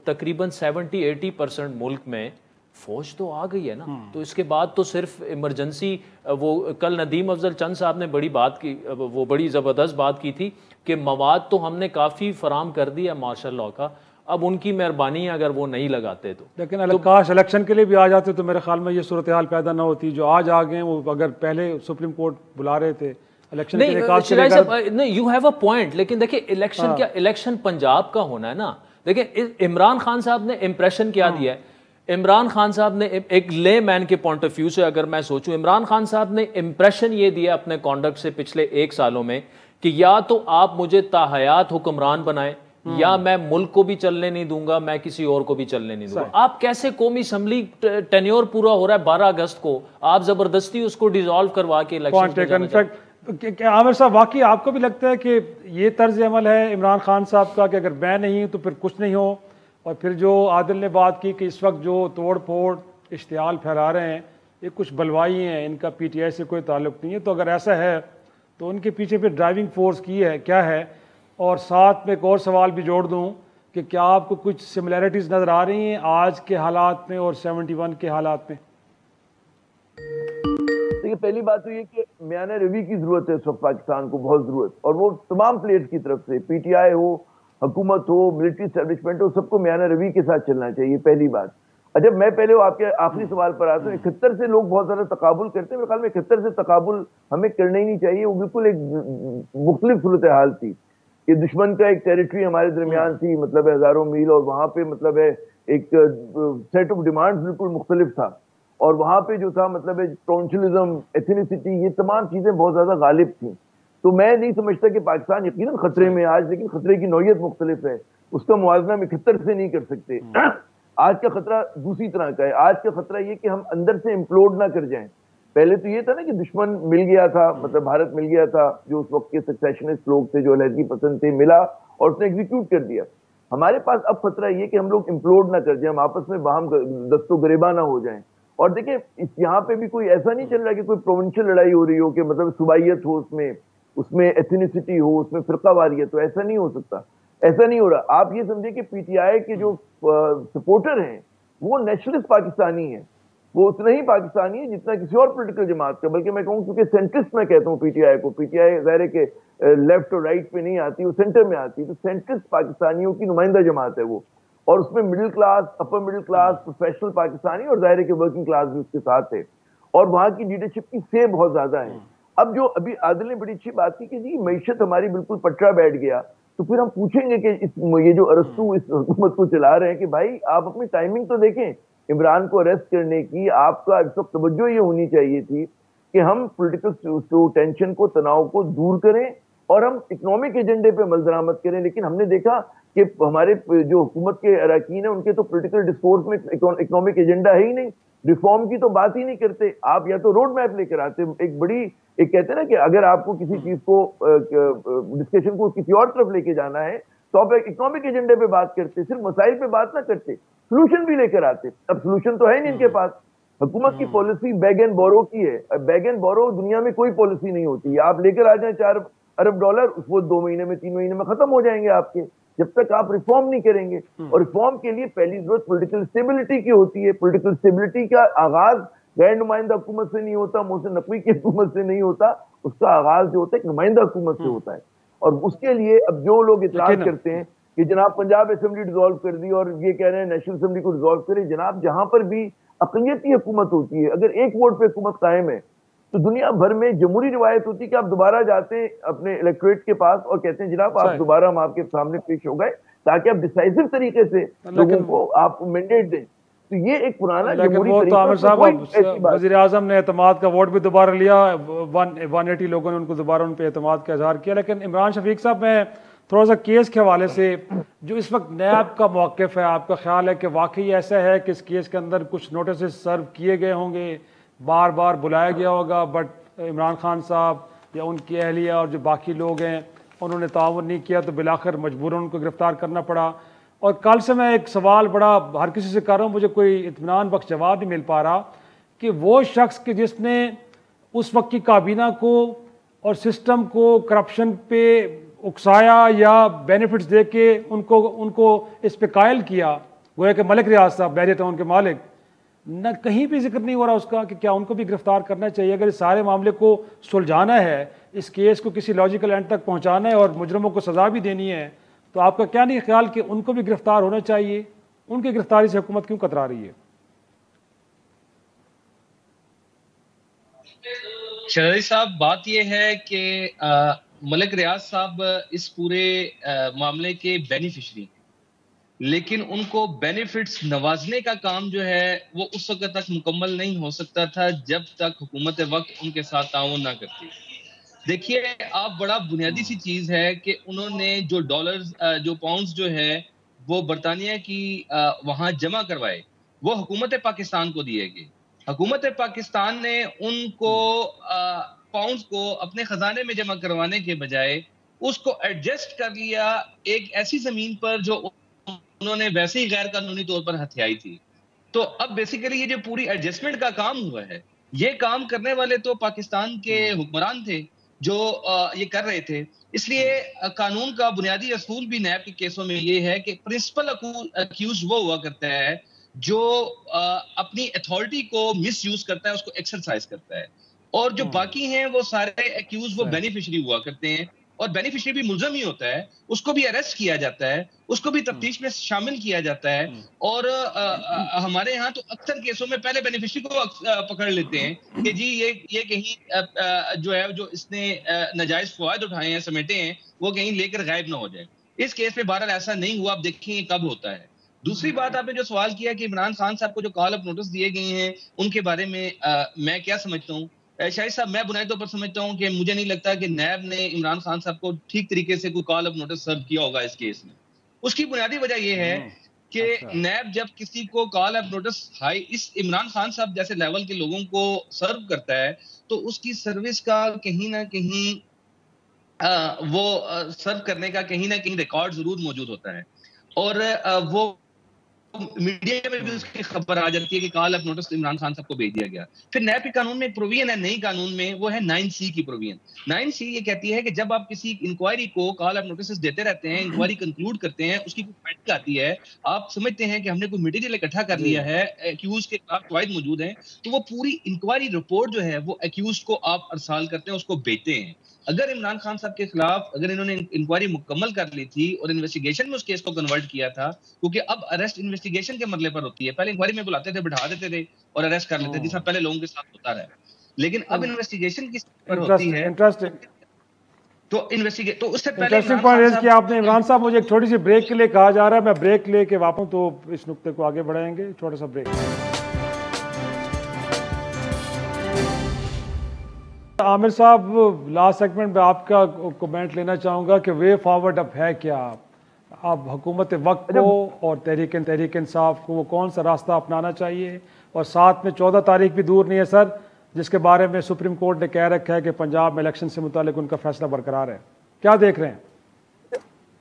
तकरीबन 70-80% मुल्क में फौज तो आ गई है ना। तो इसके बाद तो सिर्फ इमरजेंसी, वो कल नदीम अफजल चंद साहब ने बड़ी बात की, वो बड़ी ज़बरदस्त बात की थी कि मवाद तो हमने काफ़ी फराम कर दिया मार्शल लॉ का, अब उनकी मेहरबानी अगर वो नहीं लगाते तो। लेकिन काश इलेक्शन के लिए भी आ जाते तो मेरे ख्याल में ये सूरत हाल पैदा ना होती जो आज आ गए। वो अगर पहले सुप्रीम कोर्ट बुला रहे थे इलेक्शन के लिए, नहीं, यू हैव अ पॉइंट, लेकिन देखिए इलेक्शन क्या, इलेक्शन पंजाब का होना है ना। देखिए इमरान खान साहब ने इंप्रेशन क्या दिया है, इमरान खान साहब ने एक ले मैन के पॉइंट ऑफ व्यू से अगर मैं सोचूं, इमरान खान साहब ने इंप्रेशन ये दिया अपने कॉन्डक्ट से पिछले 1 सालों में कि या तो आप मुझे ताहयात हुक्मरान बनाए, या मैं मुल्क को भी चलने नहीं दूंगा, मैं किसी और को भी चलने नहीं दूंगा। आप कैसे, कौमी असम्बली टेन्योर पूरा हो रहा है 12 अगस्त को, आप जबरदस्ती उसको डिसॉल्व करवा के इलेक्शन। आमिर साहब, वाकई आपको भी लगता है कि ये तर्ज अमल है इमरान खान साहब का कि अगर मैं नहीं तो फिर कुछ नहीं हो? और फिर जो आदिल ने बात की कि इस वक्त जो तोड़ फोड़ इश्तियाल फैला रहे हैं ये कुछ बलवाई हैं, इनका पीटीआई से कोई ताल्लुक नहीं है, तो अगर ऐसा है तो उनके पीछे फिर ड्राइविंग फोर्स की है क्या है? और साथ में एक और सवाल भी जोड़ दूं कि क्या आपको कुछ सिमिलैरिटीज़ नज़र आ रही हैं आज के हालात में और 71 के हालात में? देखिए पहली बात तो ये कि म्यान रवि की जरूरत है इस वक्त पाकिस्तान को, बहुत जरूरत, और वो तमाम प्लेयर्स की तरफ से, पीटीआई हो, हुकूमत हो, मिलिट्री एस्टेब्लिशमेंट हो, सबको म्यान रवि के साथ चलना चाहिए, पहली बात। अच्छा, मैं पहले वो आपके आखिरी सवाल पर आता हूँ। 71 से लोग बहुत ज्यादा तकाबुल करते हैं, मेरे ख्याल में 71 से तकाबुल हमें करना ही नहीं चाहिए। वो बिल्कुल एक मुख्तलिफ सूरत हाल थी कि दुश्मन का एक टेरिटरी हमारे दरमियान थी, मतलब हजारों मील, और वहां पे मतलब है एक सेट ऑफ डिमांड्स बिल्कुल मुख्तलिफ था, और वहां पे जो था मतलब प्रोविंशियलिज्म, एथनिसिटी, ये तमाम चीजें बहुत ज्यादा गालिब थी। तो मैं नहीं समझता कि पाकिस्तान यकीनन खतरे में आज, लेकिन खतरे की नौयत मुख्तलिफ है, उसका मुआवजा हम 71 से नहीं कर सकते। आज का खतरा दूसरी तरह का है। आज का खतरा ये कि हम अंदर से इम्प्लोड ना कर जाएं। पहले तो ये था ना कि दुश्मन मिल गया था, मतलब भारत मिल गया था, जो उस वक्त के सक्सेशनिस्ट लोग थे, जो अलहदगी पसंद थे, मिला और उसने एग्जीक्यूट कर दिया। हमारे पास अब खतरा ये कि हम लोग इम्प्लोड ना कर जाए, हम आपस में बाहम दस्तो गरेबा ना हो जाएं। और देखिए यहाँ पे भी कोई ऐसा नहीं चल रहा कि कोई प्रोविंशियल लड़ाई हो रही हो, कि मतलब सुबाइयत हो, उसमें एथनिसिटी हो, उसमें फिरकावारियत हो, ऐसा नहीं हो सकता, ऐसा नहीं हो रहा। आप ये समझे कि पीटीआई के जो सपोर्टर हैं वो नेशनलिस्ट पाकिस्तानी है, वो उतना ही पाकिस्तानी है जितना किसी और पॉलिटिकल जमात का, बल्कि मैं कहूँ क्योंकि सेंट्रिस्ट मैं कहता हूँ पीटीआई को। पीटीआई ज़ाहिर है कि लेफ्ट और राइट पे नहीं आती, वो सेंटर में आती है, तो सेंट्रिस्ट पाकिस्तानियों की नुमाइंदा जमात है वो, और उसमें middle class, upper middle class, professional Pakistani और ज़ाहिर है कि वर्किंग क्लास भी उसके साथ है, और वहाँ की लीडरशिप की से बहुत ज्यादा है। अब जो अभी आदिल ने बड़ी अच्छी बात की कि जी मैशत हमारी बिल्कुल पटरा बैठ गया, तो फिर हम पूछेंगे कि ये जो अरस्तू इस हुकूमत को चला रहे हैं कि भाई आप अपनी टाइमिंग तो देखें। इमरान को अरेस्ट करने की आपका इस वक्त तवज्जो ये होनी चाहिए थी कि हम पॉलिटिकल टेंशन को, तनाव को दूर करें और हम इकोनॉमिक एजेंडे पे अमल दरामद करें। लेकिन हमने देखा कि हमारे जो हुकूमत के अरकान है उनके तो पॉलिटिकल डिस्कोर्स में इकोनॉमिक एजेंडा है ही नहीं, रिफॉर्म की तो बात ही नहीं करते। आप या तो रोड मैप लेकर आते, एक बड़ी एक कहते हैं ना कि अगर आपको किसी चीज को डिस्कशन को किसी और तरफ लेके जाना है तो आप एक इकोनॉमिक एजेंडे पे बात करते, सिर्फ मसाइल पे बात ना करते, सोल्यूशन भी लेकर आते। अब सोल्यूशन तो है नहीं इनके पास। हुकूमत की पॉलिसी बैग एंड बोरो की है। बैग एंड बोरो दुनिया में कोई पॉलिसी नहीं होती। आप लेकर आ जाए $4 अरब, वो 2 महीने में 3 महीने में खत्म हो जाएंगे आपके, जब तक आप रिफॉर्म नहीं करेंगे। और रिफॉर्म के लिए पहली जरूरत पॉलिटिकल स्टेबिलिटी की होती है। पॉलिटिकल स्टेबिलिटी का आगाज गैर नुमाइंदा हुकूमत से नहीं होता, मोहसिन नकवी की हुकूमत से नहीं होता, उसका आगाज जो होता है नुमाइंदा हुकूमत से होता है। और उसके लिए अब जो लोग इतराज करते हैं कि जनाब पंजाब असेंबली डिसॉल्व कर दी और ये कह रहे हैं नेशनल असेंबली को डिसॉल्व करें, जनाब जहां पर भी अक़लियती हुकूमत होती है, अगर एक वोट पे हुकूमत कायम है तो दुनिया भर में जमहूरी रिवायत होती है कि आप दोबारा जाते हैं अपने इलेक्टोरेट के पास और कहते हैं जनाब आप दोबारा हम आपके सामने पेश हो गए, ताकि आप डिसाइसिव तरीके से लोगों को आप मैंडेट दें। तो ये एक पुराना जमहूरी तरीका। आमिर साहब, वज़ीर आज़म ने एतमाद का वोट भी दोबारा लिया, 180 लोगों ने उनको दोबारा उन पर एतमाद का इजहार किया। लेकिन इमरान शफीक साहब, मैं थोड़ा सा केस के हवाले से, जो इस वक्त नैब का मौक़िफ़ है, आपका ख्याल है कि वाकई ऐसा है कि इस केस के अंदर कुछ नोटिस सर्व किए गए होंगे, बार बार बुलाया गया होगा, बट इमरान खान साहब या उनकी अहलिया और जो बाकी लोग हैं उन्होंने ताउन नहीं किया, तो बिलाखिर मजबूरन उनको गिरफ्तार करना पड़ा। और कल से मैं एक सवाल बड़ा हर किसी से कर रहा हूँ, मुझे कोई इत्मीनान बख्श जवाब नहीं मिल पा रहा कि वो शख्स कि जिसने उस वक्त की काबीना को और सिस्टम को करप्शन पे उकसाया या बेनिफिट्स दे के उनको इस पे कायल किया, गोया कि मलिक रियाज साहब बैरियर टाउन के मालिक, न कहीं भी जिक्र नहीं हो रहा उसका कि क्या उनको भी गिरफ्तार करना चाहिए। अगर इस सारे मामले को सुलझाना है, इस केस को किसी लॉजिकल एंड तक पहुंचाना है और मुजरमों को सजा भी देनी है, तो आपका क्या नहीं ख्याल कि उनको भी गिरफ्तार होना चाहिए? उनकी गिरफ्तारी से हुकूमत क्यों कतरा रही है? शहरी साहब, बात यह है कि मलिक रियाज साहब इस पूरे मामले के बेनिफिशरी, लेकिन उनको बेनिफिट्स नवाजने का काम जो है वो उस वक्त तक मुकम्मल नहीं हो सकता था जब तक हुकूमत वक्त उनके साथ ताउन ना करती। देखिए, आप बड़ा बुनियादी सी चीज है कि उन्होंने जो डॉलर्स, जो पाउंड्स जो है वो बरतानिया की वहां जमा करवाए, वो हुकूमत पाकिस्तान को दिए गए। हुकूमत पाकिस्तान ने उनको पाउंड्स को अपने खजाने में जमा करवाने के बजाय उसको एडजस्ट कर लिया एक ऐसी जमीन पर जो उन्होंने वैसे ही गैर कानूनी तौर पर हथियाई थी। तो अब बेसिकली ये जो पूरी एडजस्टमेंट का काम हुआ है, ये काम करने वाले तो पाकिस्तान के हुक्मरान थे जो ये कर रहे थे। इसलिए कानून का बुनियादी असूल भी नैब के केसों में ये है कि प्रिंसिपल अक्यूज वो हुआ करता है जो अपनी अथॉरिटी को मिस यूज करता है, उसको एक्सरसाइज करता है। और जो बाकी हैं वो सारे एक्यूज वो बेनिफिशियरी हुआ करते हैं, और बेनिफिशियरी भी मुलजम ही होता है, उसको भी अरेस्ट किया जाता है, उसको भी तफ्तीश में शामिल किया जाता है। और हमारे यहाँ तो अक्सर केसों में पहले बेनिफिशियरी को पकड़ लेते हैं कि जी ये कहीं जो है जो इसने नाजायज फवायद उठाए हैं, समेटे हैं, वो कहीं लेकर गायब ना हो जाए। इस केस में बहरहाल ऐसा नहीं हुआ, अब देखेंगे कब होता है। दूसरी बात, आपने जो सवाल किया कि इमरान खान साहब को जो कॉल अप नोटिस दिए गए हैं उनके बारे में मैं क्या समझता हूँ। शाहिद साहब, मैं बुनियादी तौर पर समझता हूँ कि मुझे नहीं लगता कि नैब ने इमरान खान साहब को ठीक तरीके से कोई कॉल अप नोटिस सर्व किया होगा इस केस में। उसकी बुनियादी वजह यह है कि नैब जब किसी को कॉल अप नोटिस इस इमरान खान साहब जैसे लेवल के लोगों को सर्व करता है तो उसकी सर्विस का कहीं ना कहीं वो सर्व करने का कहीं ना कहीं रिकॉर्ड जरूर मौजूद होता है, और वो मीडिया में भी उसकी खबर आ जाती है कि call up notice Imran Khan साहब को भेज दिया गया। फिर नैब के कानून में एक प्रोविजन है, नई कानून में, वो है 9C की प्रोविजन। 9C ये कहती है कि जब आप किसी इंक्वायरी को कॉल अप नोटिस देते रहते हैं, इंक्वायरी कंक्लूड करते हैं, उसकी कोई फाइंडिंग आती है, आप समझते हैं कि हमने कोई मटेरियल इकट्ठा कर लिया है, एक्यूज के खिलाफ शवाहिद मौजूद हैं, तो वो पूरी इंक्वायरी रिपोर्ट जो है वो एक्यूज को आप अरसाल करते हैं, उसको भेजते हैं। अगर इमरान खान साहब के खिलाफ अगर इन्होंने इंक्वायरी मुकम्मल कर ली थी और इन्वेस्टिगेशन में उस केस को कन्वर्ट किया था, क्योंकि अब अरेस्ट इन्वेस्टिगेशन के मरले पर होती है, पहले इंक्वायरी में बुलाते थे, बिठा देते थे और अरेस्ट कर लेते थे, जिसका पहले लोगों के साथ होता रहा, लेकिन अब इन्वेस्टिगेशन किस पर होती है तो इन्वेस्टिगेट तो उससे पहले इंटरेस्टिंग पॉइंट रेज किया आपने इमरान साहब। मुझे एक छोटी सी ब्रेक के लिए कहा जा रहा है, मैं ब्रेक लेके वापस तो इस नुक्ते को आगे बढ़ाएंगे, छोटा सा ब्रेक। आमिर साहब, लास्ट सेगमेंट में आपका कमेंट लेना चाहूँगा कि वे फॉरवर्ड अब है क्या, अब हुकूमत वक्त को और तहरीक इंसाफ को वो कौन सा रास्ता अपनाना चाहिए, और साथ में 14 तारीख भी दूर नहीं है सर, जिसके बारे में सुप्रीम कोर्ट ने कह रखा है कि पंजाब में इलेक्शन से मुतालिक उनका फैसला बरकरार है, क्या देख रहे हैं?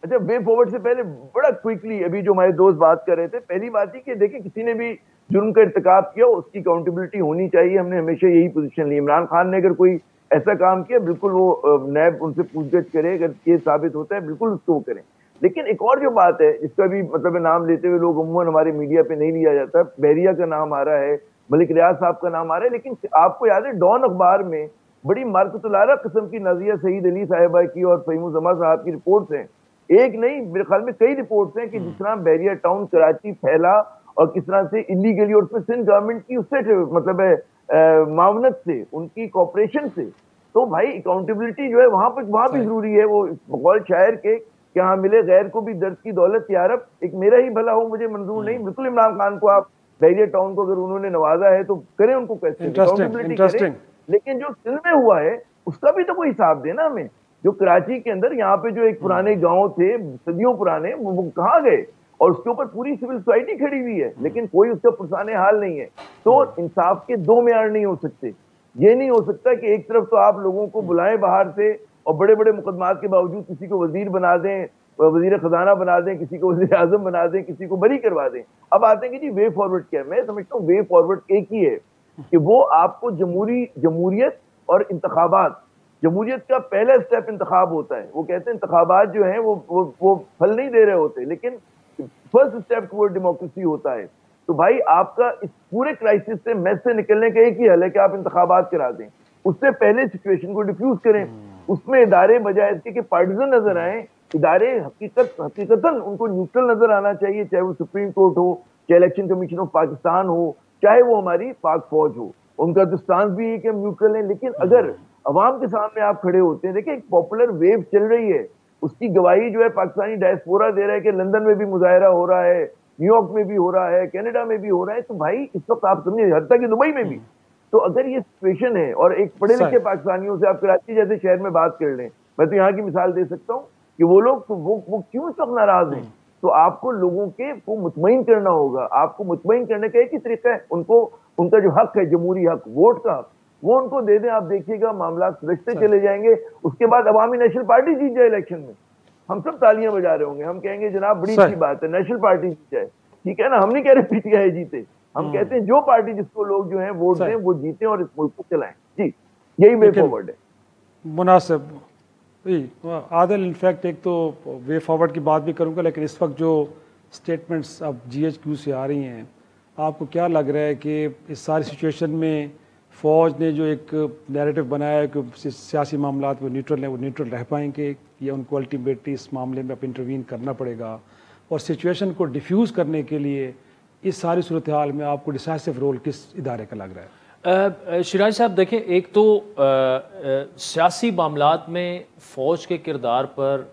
अच्छा, वे फॉरवर्ड से पहले बड़ा क्विकली अभी जो हमारे दोस्त बात कर रहे थे, पहली बात ही कि देखिए किसी ने भी जुर्म का इर्तिकाब किया उसकी अकाउंटेबिलिटी होनी चाहिए, हमने हमेशा यही पोजीशन ली। इमरान खान ने अगर कोई ऐसा काम किया बिल्कुल वो नैब उनसे पूछगछ करे, अगर केस साबित होता है बिल्कुल उसको करें। लेकिन एक और जो बात है, इसका भी मतलब नाम लेते हुए लोग अमूमन हमारे मीडिया पे नहीं लिया जाता, बहरिया का नाम आ रहा है, मलिक रियाज साहब का नाम आ रहा है, लेकिन आपको याद है डॉन अखबार में बड़ी मारकतुलारा किस्म की नाजिया सईद अली साहिबा की और फहीम जमा साहब की रिपोर्ट्स हैं, एक नहीं मेरे ख्याल में कई रिपोर्ट्स हैं कि जिस तरह बहरिया टाउन कराची फैला और किस तरह से इलीगली, और उसमें सिंध गवर्नमेंट की उससे मतलब है मावनत से, उनकी कॉपरेशन से, तो भाई अकाउंटेबिलिटी जो है वहां भी जरूरी है। वो बकौल शायर के यहाँ मिले गैर को भी दर्द की दौलत यारब, एक मेरा ही भला हो मुझे मंजूर नहीं। बिल्कुल इमरान खान को आप बहरिया टाउन को अगर उन्होंने नवाजा है तो करें, उनको कैसे अकाउंटेबिलिटी करें, लेकिन जो सिंध में हुआ है उसका भी तो कोई हिसाब देना हमें। जो कराची के अंदर यहाँ पे जो एक पुराने गांव थे सदियों पुराने, वो कहाँ गए, और उसके ऊपर पूरी सिविल सोसाइटी खड़ी हुई है, लेकिन कोई उसका पुरसाने हाल नहीं है। तो इंसाफ के दो मेयार नहीं हो सकते। ये नहीं हो सकता कि एक तरफ तो आप लोगों को बुलाएं बाहर से और बड़े बड़े मुकदमात के बावजूद किसी को वजीर बना दें, वजीर खजाना बना दें, किसी को वजीर आजम बना दें, किसी को बरी करवा दें। अब आते हैं कि जी वे फॉरवर्ड क्या है। मैं समझता हूँ वे फॉरवर्ड एक ही है कि वो आपको जमहूरियत और इंतखाबात, जमहूरियत का पहला स्टेप इंतखाब होता है। वो कहते हैं इंतखाबात जो हैं वो फल नहीं दे रहे होते, लेकिन फर्स्ट स्टेप टुवर्ड डेमोक्रेसी होता है। तो भाई आपका इस पूरे क्राइसिस से मैस से निकलने का एक ही हल है कि आप इंतखाबात करा दें, उससे पहले सिचुएशन को डिफ्यूज करें। उसमें इदारे बजाय इसके कि पार्टिजन नजर आए, इदारे हकीकतन उनको न्यूट्रल नजर आना चाहिए, चाहे वो सुप्रीम कोर्ट हो, चाहे इलेक्शन कमीशन ऑफ पाकिस्तान हो, चाहे वो हमारी पाक फौज हो। उनका तो स्टांस भी है कि हम न्यूट्रल हैं, लेकिन अगर अवाम के सामने आप खड़े होते हैं, देखिए एक पॉपुलर वेव चल रही है, उसकी गवाही जो है पाकिस्तानी डायस्पोरा दे रहा है कि लंदन में भी मुजाहरा हो रहा है, न्यूयॉर्क में भी हो रहा है, कनाडा में भी हो रहा है। तो भाई इस वक्त आप समझे हत्ता कि दुबई में भी, तो अगर ये सिचुएशन है और एक पढ़े लिखे पाकिस्तानियों से आप कराची जैसे शहर में बात कर लें, मैं तो यहाँ की मिसाल दे सकता हूँ कि वो लोग तो वो क्यों इस वक्त नाराज हैं। तो आपको लोगों के को मुतमईन करना होगा। आपको मुतमईन करने का एक ही तरीका है, उनको उनका जो हक है, जमहूरी हक, वोट का हक, वो उनको दे दें। आप देखिएगा मामला सुलझते चले जाएंगे। उसके बाद अवामी नेशनल पार्टी जीत जाए इलेक्शन में, हम सब तालियां बजा रहे होंगे, हम कहेंगे जनाब बड़ी अच्छी बात है, नेशनल पार्टी जीत जाए, ठीक है ना। हम नहीं कह रहे पीटीआई जीते, हम कहते हैं जो पार्टी जिसको लोग जो है वोट दें वो जीते और इस मुल्क को चलाएं। जी यही वे फॉरवर्ड है। मुनासिब आदिल, इनफैक्ट एक तो वे फॉरवर्ड की बात भी करूंगा, लेकिन इस वक्त जो स्टेटमेंट्स अब GHQ से आ रही हैं, आपको क्या लग रहा है कि इस सारी सिचुएशन में फ़ौज ने जो एक नैरेटिव बनाया है कि सियासी मामलात वो न्यूट्रल हैं, वो न्यूट्रल रह पाएंगे या उनको अल्टीमेटली इस मामले में अब इंटरवीन करना पड़ेगा? और सिचुएशन को डिफ्यूज़ करने के लिए इस सारी सूरत हाल में आपको डिसाइसिव रोल किस इदारे का लग रहा है? शिराज साहब देखें, एक तो सियासी मामलात में फ़ौज के किरदार पर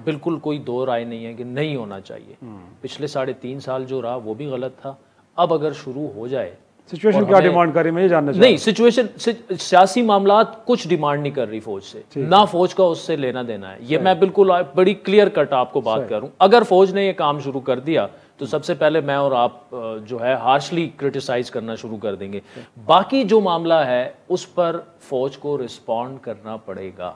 बिल्कुल कोई दो राय नहीं है कि नहीं होना चाहिए। पिछले 3.5 साल जो रहा वो भी गलत था। अब अगर शुरू हो जाए, सिचुएशन क्या डिमांड कर रही है मैं ये जानना चाहता हूं। नहीं, सिचुएशन सियासी मामलात कुछ डिमांड नहीं कर रही फौज से, ना फौज का उससे लेना देना है। ये मैं बिल्कुल बड़ी क्लियर कट आपको बात करूं। अगर फौज ने ये काम शुरू कर दिया तो सबसे पहले मैं और आप जो है हार्शली क्रिटिसाइज करना शुरू कर देंगे। बाकी जो मामला है उस पर फौज को रिस्पॉन्ड करना पड़ेगा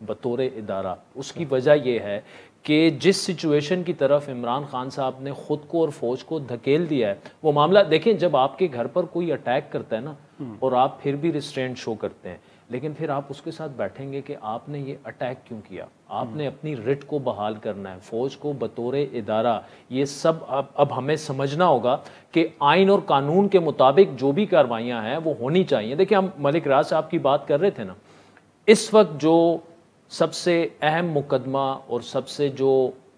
बतौर इदारा। उसकी वजह यह है कि जिस सिचुएशन की तरफ इमरान खान साहब ने खुद को और फौज को धकेल दिया है, वो मामला देखें, जब आपके घर पर कोई अटैक करता है ना और आप फिर भी रिस्ट्रेंट शो करते हैं, लेकिन फिर आप उसके साथ बैठेंगे कि आपने ये अटैक क्यों किया, आपने अपनी रिट को बहाल करना है, फौज को बतौर इदारा। ये सब अब हमें समझना होगा कि आइन और कानून के मुताबिक जो भी कार्रवाइयाँ हैं वो होनी चाहिए। देखिए, हम मलिक रियाज साहब की बात कर रहे थे ना, इस वक्त जो सबसे अहम मुकदमा और सबसे जो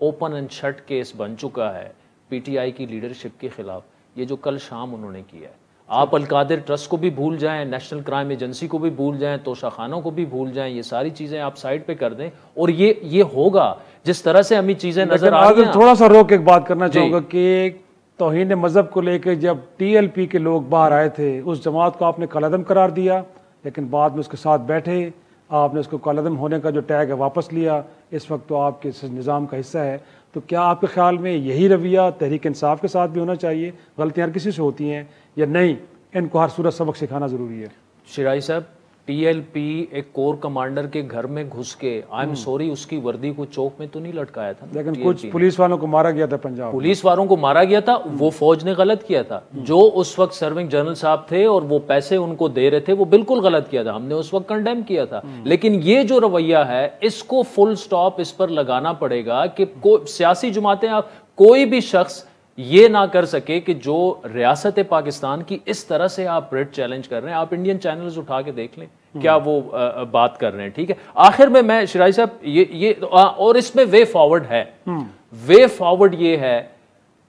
ओपन एंड शट केस बन चुका है पीटीआई की लीडरशिप के खिलाफ, ये जो कल शाम उन्होंने किया है, आप अलकादिर ट्रस्ट को भी भूल जाएं, नेशनल क्राइम एजेंसी को भी भूल जाएं, तोशा खानों को भी भूल जाएं, ये सारी चीज़ें आप साइड पे कर दें और ये होगा जिस तरह से हमें चीज़ें नजर आ रही हैं। थोड़ा सा रोक एक बात करना चाहूँगा कि तौहीन मज़हब को लेकर जब टीएलपी के लोग बाहर आए थे, उस जमात को आपने कलअदम करार दिया, लेकिन बाद में उसके साथ बैठे, आपने उसको कलअदम होने का जो टैग है वापस लिया। इस वक्त तो आपके निज़ाम का हिस्सा है। तो क्या आपके ख्याल में यही रवैया तहरीक इंसाफ के साथ भी होना चाहिए? गलतियाँ हर किसी से होती हैं, या नहीं इनको हर सूरत सबक सिखाना ज़रूरी है? शिराई साहब, टीएलपी एक कोर कमांडर के घर में घुस के, आई एम सॉरी, उसकी वर्दी को चौक में तो नहीं लटकाया था, लेकिन कुछ पुलिस वालों को मारा गया था। पंजाब पुलिस वालों को मारा गया था, वो फौज ने गलत किया था। जो उस वक्त सर्विंग जनरल साहब थे और वो पैसे उनको दे रहे थे, वो बिल्कुल गलत किया था, हमने उस वक्त कंडेम किया था। लेकिन ये जो रवैया है, इसको फुल स्टॉप इस पर लगाना पड़ेगा कि सियासी जमातें, आप कोई भी शख्स ये ना कर सके कि जो रियासत पाकिस्तान की इस तरह से आप रेड चैलेंज कर रहे हैं। आप इंडियन चैनल्स उठा के देख लें क्या वो बात कर रहे हैं। ठीक है, आखिर में मैं शिराई साहब ये और इसमें वे फॉरवर्ड है। वे फॉरवर्ड ये है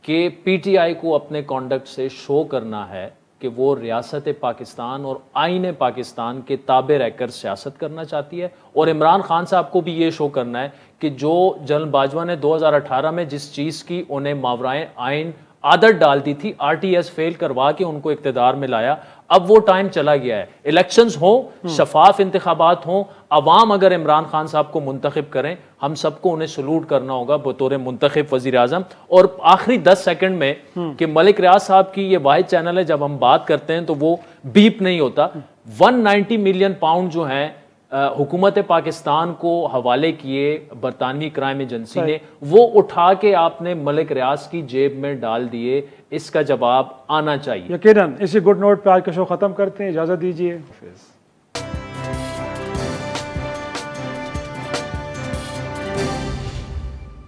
कि पीटीआई को अपने कॉन्डक्ट से शो करना है कि वो रियासत पाकिस्तान और आईन पाकिस्तान के ताबे रहकर सियासत करना चाहती है, और इमरान खान साहब को भी ये शो करना है कि जो जनरल बाजवा ने 2018 में जिस चीज़ की उन्हें मावराए आइन आदत डाल दी थी, आरटीएस फेल करवा के उनको इक्तदार में लाया, अब वो टाइम चला गया है। इलेक्शंस हों, शफाफ इंतखाबात हों, अवाम अगर इमरान खान साहब को मुंतखब करें, हम सबको उन्हें सलूट करना होगा बतौर मुंतखब वज़ीर आज़म। और आखिरी 10 सेकंड में कि मलिक रियाज साहब की ये वाहिद चैनल है, जब हम बात करते हैं तो वो बीप नहीं होता। 190 मिलियन पाउंड जो हैं हुकूमत पाकिस्तान को हवाले किए बरतानवी क्राइम एजेंसी ने, वो उठा के आपने मलिक रियाज की जेब में डाल दिए। इसका जवाब आना चाहिए। यकीनन इसी गुड नोट पे आज का शो खत्म करते हैं। इजाजत दीजिए।